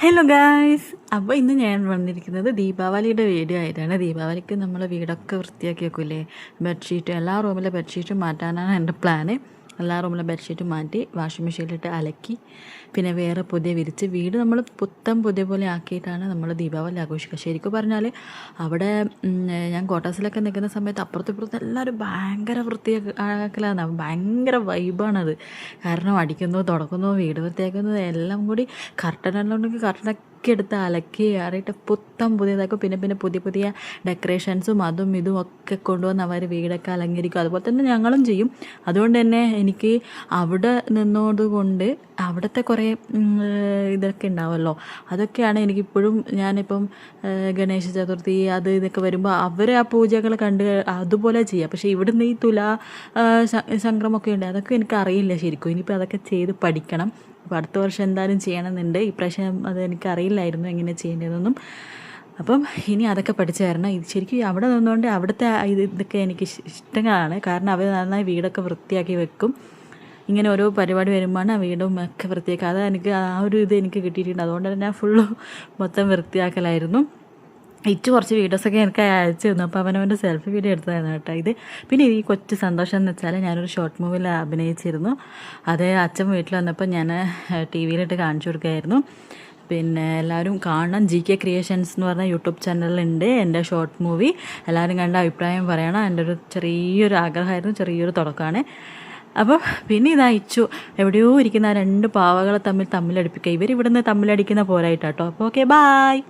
Hello guys, അപ്പോൾ ഇന്ന് ഞാൻ വന്നിരിക്കുന്നത് ദീപാവലിയുടെ വീഡിയോ ആയിട്ടാണ്. ദീപാവലിക്ക് നമ്മൾ വീടൊക്കെ വൃത്തിയാക്കി വെക്കില്ലേ, ബെഡ്ഷീറ്റ് എല്ലാ റൂമിലെ ബെഡ്ഷീറ്റും മാറ്റാനാണ് എൻ്റെ പ്ലാന്. എല്ലാ റൂമിലെ ബെഡ്ഷീറ്റും മാറ്റി വാഷിംഗ് മെഷീനിലിട്ട് അലക്കി പിന്നെ വേറെ പുതിയ വിരിച്ച് വീട് നമ്മൾ പുതിയ പോലെ ആക്കിയിട്ടാണ് നമ്മൾ ദീപാവലി ആഘോഷിക്കുക. ശരിക്കും പറഞ്ഞാൽ അവിടെ ഞാൻ ക്വാർട്ടേഴ്സിലൊക്കെ നിൽക്കുന്ന സമയത്ത് അപ്പുറത്തും എല്ലാവരും ഭയങ്കര വൃത്തിയാക്കലാണ്, ഭയങ്കര വൈബാണത്. കാരണം അടിക്കുന്നു, തുടക്കുന്നു, വീട് വൃത്തിയാക്കുന്നു എല്ലാം കൂടി കർട്ടനെല്ലാം ഉണ്ടെങ്കിൽ കർട്ടനൊക്കെ എടുത്ത് അലക്കി ആറിയിട്ട് പുതിയതാക്കും. പിന്നെ പുതിയ ഡെക്കറേഷൻസും അതും ഇതും ഒക്കെ കൊണ്ടുവന്ന് അവർ വീടൊക്കെ അലങ്കരിക്കും. അതുപോലെ തന്നെ ഞങ്ങളും ചെയ്യും. അതുകൊണ്ട് തന്നെ എനിക്ക് അവിടെ നിന്നതുകൊണ്ട് അവിടുത്തെ കുറേ ഇതൊക്കെ ഉണ്ടാവുമല്ലോ, അതൊക്കെയാണ് എനിക്കിപ്പോഴും. ഞാനിപ്പം ഗണേശ ചതുർത്ഥി അത് ഇതൊക്കെ വരുമ്പോൾ അവർ ആ പൂജകൾ കണ്ട് അതുപോലെ ചെയ്യുക. പക്ഷേ ഇവിടുന്ന് ഈ സംക്രമമൊക്കെ ഉണ്ട്, അതൊക്കെ എനിക്കറിയില്ല ശരിക്കും. ഇനിയിപ്പോൾ അതൊക്കെ ചെയ്ത് പഠിക്കണം. അപ്പോൾ അടുത്ത വർഷം എന്തായാലും ചെയ്യണമെന്നുണ്ട്. ഇപ്രാവശ്യം അത് എനിക്കറിയില്ലായിരുന്നു എങ്ങനെ ചെയ്യേണ്ടതെന്നൊന്നും. അപ്പം ഇനി അതൊക്കെ പഠിച്ചു തരണം. ഇത് ശരിക്കും അവിടെ നിന്നുകൊണ്ട് അവിടുത്തെ ഇതൊക്കെ എനിക്ക് ഇഷ്ടങ്ങളാണ്. കാരണം അവർ നന്നായി വീടൊക്കെ വൃത്തിയാക്കി വെക്കും. ഇങ്ങനെ ഓരോ പരിപാടി വരുമ്പോഴാണ് ആ വീടും ഒക്കെ വൃത്തിയാക്കുക. അത് എനിക്ക് ആ ഒരു ഇത് എനിക്ക് കിട്ടിയിട്ടുണ്ട്. അതുകൊണ്ട് തന്നെ ഞാൻ മൊത്തം വൃത്തിയാക്കലായിരുന്നു. കുറച്ച് വീഡിയോസൊക്കെ എനിക്ക് അയച്ചു തന്നു. അപ്പോൾ അവനവൻ്റെ സെൽഫി വീഡിയോ എടുത്തതായിരുന്നു കേട്ടോ ഇത്. പിന്നെ ഈ കൊച്ചു സന്തോഷം എന്ന് വെച്ചാൽ ഞാനൊരു ഷോർട്ട് മൂവിയിൽ അഭിനയിച്ചിരുന്നു. അത് അച്ഛൻ വീട്ടിൽ വന്നപ്പോൾ ഞാൻ ടി വിയിലിട്ട് കാണിച്ചു കൊടുക്കുകയായിരുന്നു. പിന്നെ എല്ലാവരും കാണണം. GK ക്രിയേഷൻസ് എന്ന് പറഞ്ഞ യൂട്യൂബ് ചാനലുണ്ട് എൻ്റെ ഷോർട്ട് മൂവി. എല്ലാവരും കണ്ട അഭിപ്രായം പറയണം. എൻ്റെ ഒരു ചെറിയൊരു ആഗ്രഹമായിരുന്നു, ചെറിയൊരു തുടക്കമാണ്. അപ്പോൾ പിന്നെ ഇതയച്ചു എവിടെയോ ഇരിക്കുന്ന ആ രണ്ട് പാവകളെ തമ്മിലടിപ്പിക്കുക. ഇവരിവിടുന്ന് തമ്മിലടിക്കുന്ന പോരായിട്ടാട്ടോ. അപ്പോൾ ഓക്കെ, ബായ്.